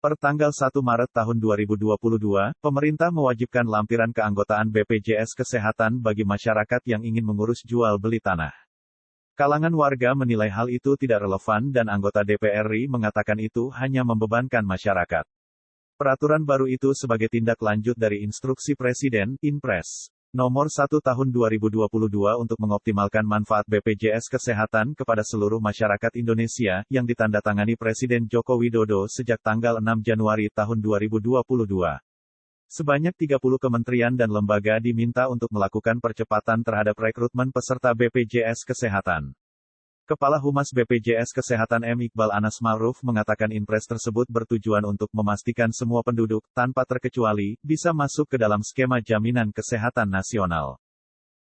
Per tanggal 1 Maret tahun 2022, pemerintah mewajibkan lampiran keanggotaan BPJS Kesehatan bagi masyarakat yang ingin mengurus jual beli tanah. Kalangan warga menilai hal itu tidak relevan dan anggota DPR RI mengatakan itu hanya membebankan masyarakat. Peraturan baru itu sebagai tindak lanjut dari Instruksi Presiden, Inpres Nomor 1 Tahun 2022 untuk mengoptimalkan manfaat BPJS Kesehatan kepada seluruh masyarakat Indonesia, yang ditandatangani Presiden Joko Widodo sejak tanggal 6 Januari tahun 2022. Sebanyak 30 kementerian dan lembaga diminta untuk melakukan percepatan terhadap rekrutmen peserta BPJS Kesehatan. Kepala Humas BPJS Kesehatan M. Iqbal Anas Ma'ruf mengatakan Inpres tersebut bertujuan untuk memastikan semua penduduk, tanpa terkecuali, bisa masuk ke dalam skema jaminan kesehatan nasional.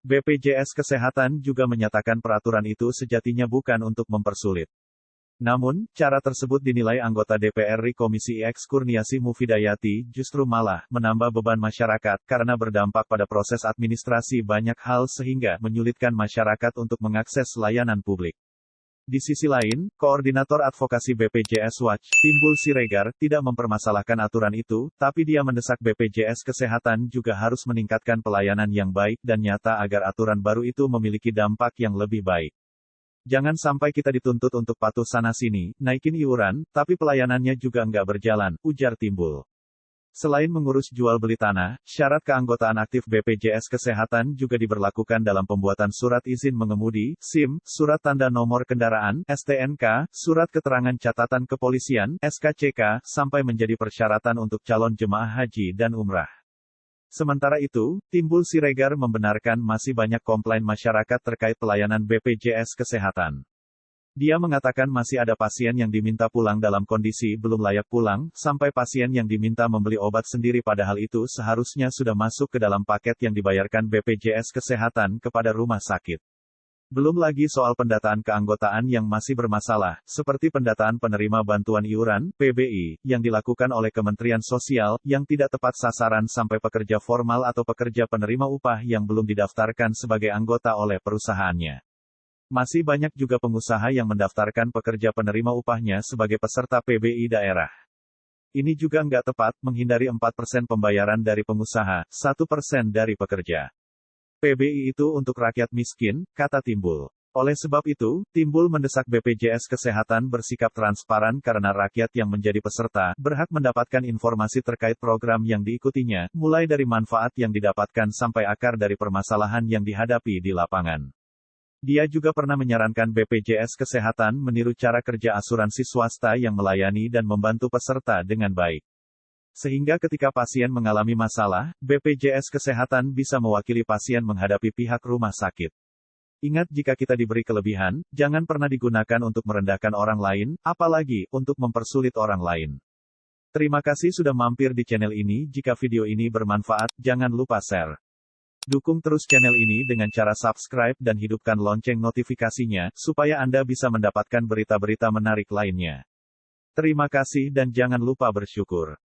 BPJS Kesehatan juga menyatakan peraturan itu sejatinya bukan untuk mempersulit. Namun, cara tersebut dinilai anggota DPR RI Komisi X Kurniasi Mufidayati justru malah menambah beban masyarakat karena berdampak pada proses administrasi banyak hal sehingga menyulitkan masyarakat untuk mengakses layanan publik. Di sisi lain, Koordinator Advokasi BPJS Watch, Timbul Siregar, tidak mempermasalahkan aturan itu, tapi dia mendesak BPJS Kesehatan juga harus meningkatkan pelayanan yang baik dan nyata agar aturan baru itu memiliki dampak yang lebih baik. Jangan sampai kita dituntut untuk patuh sana-sini, naikin iuran, tapi pelayanannya juga nggak berjalan, ujar Timbul. Selain mengurus jual beli tanah, syarat keanggotaan aktif BPJS Kesehatan juga diberlakukan dalam pembuatan surat izin mengemudi, SIM, surat tanda nomor kendaraan, STNK, surat keterangan catatan kepolisian, SKCK, sampai menjadi persyaratan untuk calon jemaah haji dan umrah. Sementara itu, Timbul Siregar membenarkan masih banyak komplain masyarakat terkait pelayanan BPJS Kesehatan. Dia mengatakan masih ada pasien yang diminta pulang dalam kondisi belum layak pulang, sampai pasien yang diminta membeli obat sendiri padahal itu seharusnya sudah masuk ke dalam paket yang dibayarkan BPJS Kesehatan kepada rumah sakit. Belum lagi soal pendataan keanggotaan yang masih bermasalah, seperti pendataan penerima bantuan iuran, PBI, yang dilakukan oleh Kementerian Sosial, yang tidak tepat sasaran sampai pekerja formal atau pekerja penerima upah yang belum didaftarkan sebagai anggota oleh perusahaannya. Masih banyak juga pengusaha yang mendaftarkan pekerja penerima upahnya sebagai peserta PBI daerah. Ini juga nggak tepat, menghindari 4% pembayaran dari pengusaha, 1% dari pekerja. PBI itu untuk rakyat miskin, kata Timbul. Oleh sebab itu, Timbul mendesak BPJS Kesehatan bersikap transparan karena rakyat yang menjadi peserta, berhak mendapatkan informasi terkait program yang diikutinya, mulai dari manfaat yang didapatkan sampai akar dari permasalahan yang dihadapi di lapangan. Dia juga pernah menyarankan BPJS Kesehatan meniru cara kerja asuransi swasta yang melayani dan membantu peserta dengan baik. Sehingga ketika pasien mengalami masalah, BPJS Kesehatan bisa mewakili pasien menghadapi pihak rumah sakit. Ingat, jika kita diberi kelebihan, jangan pernah digunakan untuk merendahkan orang lain, apalagi untuk mempersulit orang lain. Terima kasih sudah mampir di channel ini. Jika video ini bermanfaat, jangan lupa share. Dukung terus channel ini dengan cara subscribe dan hidupkan lonceng notifikasinya, supaya Anda bisa mendapatkan berita-berita menarik lainnya. Terima kasih dan jangan lupa bersyukur.